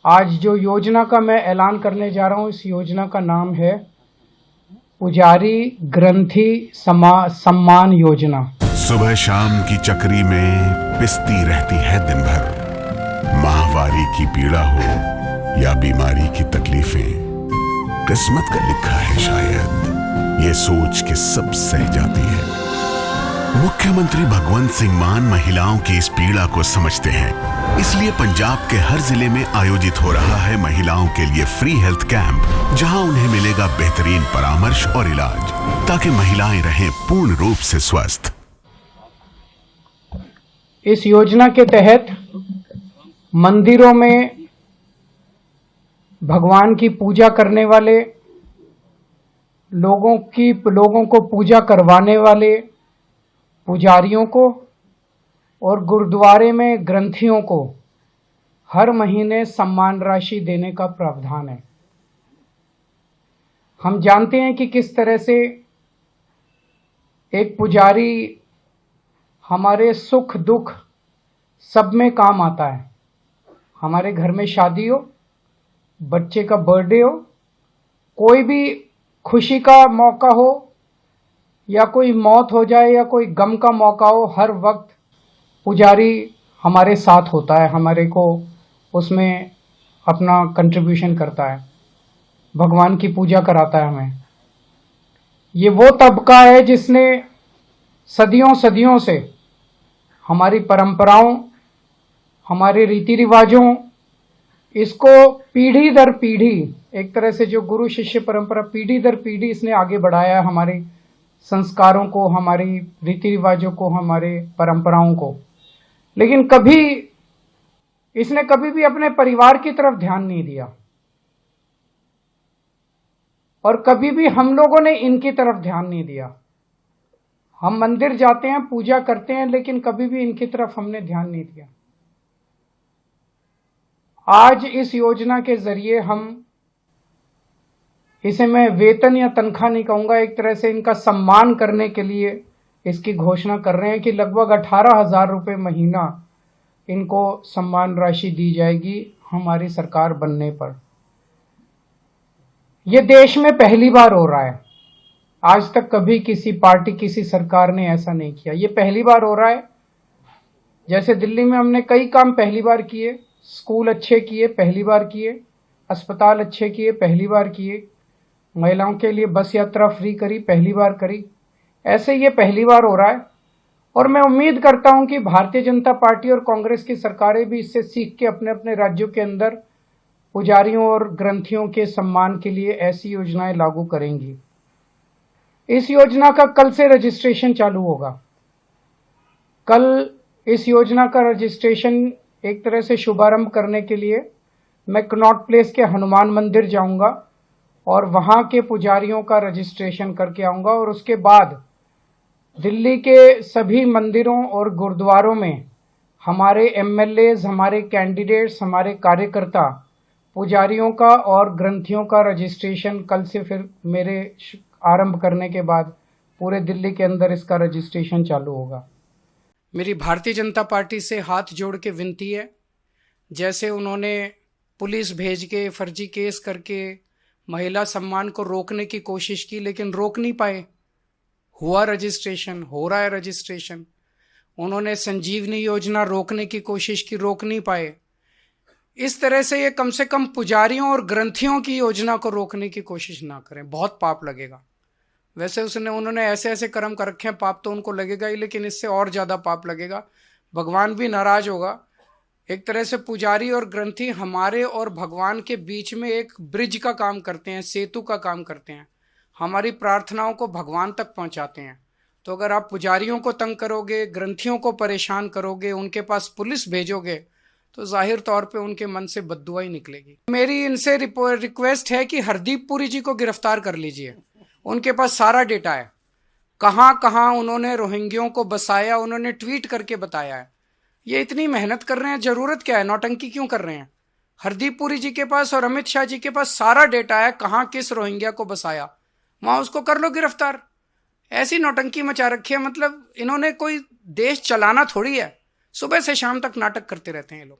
आज जो योजना का मैं ऐलान करने जा रहा हूँ, इस योजना का नाम है पुजारी ग्रंथी सम्मान योजना। सुबह शाम की चक्री में पिसती रहती है दिन भर। माहवारी की पीड़ा हो या बीमारी की तकलीफें, किस्मत का लिखा है शायद, ये सोच के सब सह जाती है। मुख्यमंत्री भगवंत सिंह मान महिलाओं की इस पीड़ा को समझते हैं, इसलिए पंजाब के हर जिले में आयोजित हो रहा है महिलाओं के लिए फ्री हेल्थ कैंप, जहां उन्हें मिलेगा बेहतरीन परामर्श और इलाज, ताकि महिलाएं रहें पूर्ण रूप से स्वस्थ। इस योजना के तहत मंदिरों में भगवान की पूजा करने वाले लोगों को पूजा करवाने वाले पुजारियों को और गुरुद्वारे में ग्रंथियों को हर महीने सम्मान राशि देने का प्रावधान है। हम जानते हैं कि किस तरह से एक पुजारी हमारे सुख दुख सब में काम आता है। हमारे घर में शादी हो, बच्चे का बर्थडे हो, कोई भी खुशी का मौका हो या कोई मौत हो जाए या कोई गम का मौका हो, हर वक्त पुजारी हमारे साथ होता है, हमारे को उसमें अपना कंट्रीब्यूशन करता है, भगवान की पूजा कराता है हमें। ये वो तबका है जिसने सदियों सदियों से हमारी परंपराओं, हमारे रीति रिवाजों, इसको पीढ़ी दर पीढ़ी, एक तरह से जो गुरु शिष्य परंपरा पीढ़ी दर पीढ़ी इसने आगे बढ़ाया है, हमारे संस्कारों को, हमारी रीति रिवाजों को, हमारे परंपराओं को। लेकिन इसने कभी भी अपने परिवार की तरफ ध्यान नहीं दिया और कभी भी हम लोगों ने इनकी तरफ ध्यान नहीं दिया। हम मंदिर जाते हैं, पूजा करते हैं, लेकिन कभी भी इनकी तरफ हमने ध्यान नहीं दिया। आज इस योजना के जरिए इसे मैं वेतन या तनख्वाह नहीं कहूंगा, एक तरह से इनका सम्मान करने के लिए इसकी घोषणा कर रहे हैं कि लगभग 18,000 रुपये महीना इनको सम्मान राशि दी जाएगी हमारी सरकार बनने पर। यह देश में पहली बार हो रहा है। आज तक कभी किसी पार्टी, किसी सरकार ने ऐसा नहीं किया। ये पहली बार हो रहा है। जैसे दिल्ली में हमने कई काम पहली बार किए, स्कूल अच्छे किए, पहली बार किए, अस्पताल अच्छे किए, पहली बार किए, महिलाओं के लिए बस यात्रा फ्री करी, पहली बार करी। ऐसे ये पहली बार हो रहा है और मैं उम्मीद करता हूं कि भारतीय जनता पार्टी और कांग्रेस की सरकारें भी इससे सीख के अपने अपने राज्यों के अंदर पुजारियों और ग्रंथियों के सम्मान के लिए ऐसी योजनाएं लागू करेंगी। इस योजना का कल से रजिस्ट्रेशन चालू होगा। कल इस योजना का रजिस्ट्रेशन एक तरह से शुभारंभ करने के लिए मैं कनॉट प्लेस के हनुमान मंदिर जाऊंगा और वहां के पुजारियों का रजिस्ट्रेशन करके आऊंगा और उसके बाद दिल्ली के सभी मंदिरों और गुरुद्वारों में हमारे एमएलएज, हमारे कैंडिडेट्स, हमारे कार्यकर्ता पुजारियों का और ग्रंथियों का रजिस्ट्रेशन कल से फिर मेरे आरंभ करने के बाद पूरे दिल्ली के अंदर इसका रजिस्ट्रेशन चालू होगा। मेरी भारतीय जनता पार्टी से हाथ जोड़ के विनती है, जैसे उन्होंने पुलिस भेज के फर्जी केस करके महिला सम्मान को रोकने की कोशिश की लेकिन रोक नहीं पाए, हुआ रजिस्ट्रेशन, हो रहा है रजिस्ट्रेशन। उन्होंने संजीवनी योजना रोकने की कोशिश की, रोक नहीं पाए। इस तरह से ये कम से कम पुजारियों और ग्रंथियों की योजना को रोकने की कोशिश ना करें, बहुत पाप लगेगा। वैसे उन्होंने ऐसे ऐसे कर्म कर रखे हैं, पाप तो उनको लगेगा ही, लेकिन इससे और ज्यादा पाप लगेगा, भगवान भी नाराज होगा। एक तरह से पुजारी और ग्रंथी हमारे और भगवान के बीच में एक ब्रिज का काम करते हैं, सेतु का काम करते हैं, हमारी प्रार्थनाओं को भगवान तक पहुंचाते हैं। तो अगर आप पुजारियों को तंग करोगे, ग्रंथियों को परेशान करोगे, उनके पास पुलिस भेजोगे, तो जाहिर तौर पे उनके मन से बद्दुआ ही निकलेगी। मेरी इनसे रिक्वेस्ट है कि हरदीप पुरी जी को गिरफ्तार कर लीजिए। उनके पास सारा डेटा है, कहां कहां उन्होंने रोहिंग्यों को बसाया, उन्होंने ट्वीट करके बताया है। ये इतनी मेहनत कर रहे हैं, जरूरत क्या है, नौटंकी क्यों कर रहे हैं? हरदीप पुरी जी के पास और अमित शाह जी के पास सारा डेटा है, कहां किस रोहिंग्या को बसाया, वहां उसको कर लो गिरफ्तार। ऐसी नौटंकी मचा रखी है, मतलब इन्होंने कोई देश चलाना थोड़ी है, सुबह से शाम तक नाटक करते रहते हैं ये लोग।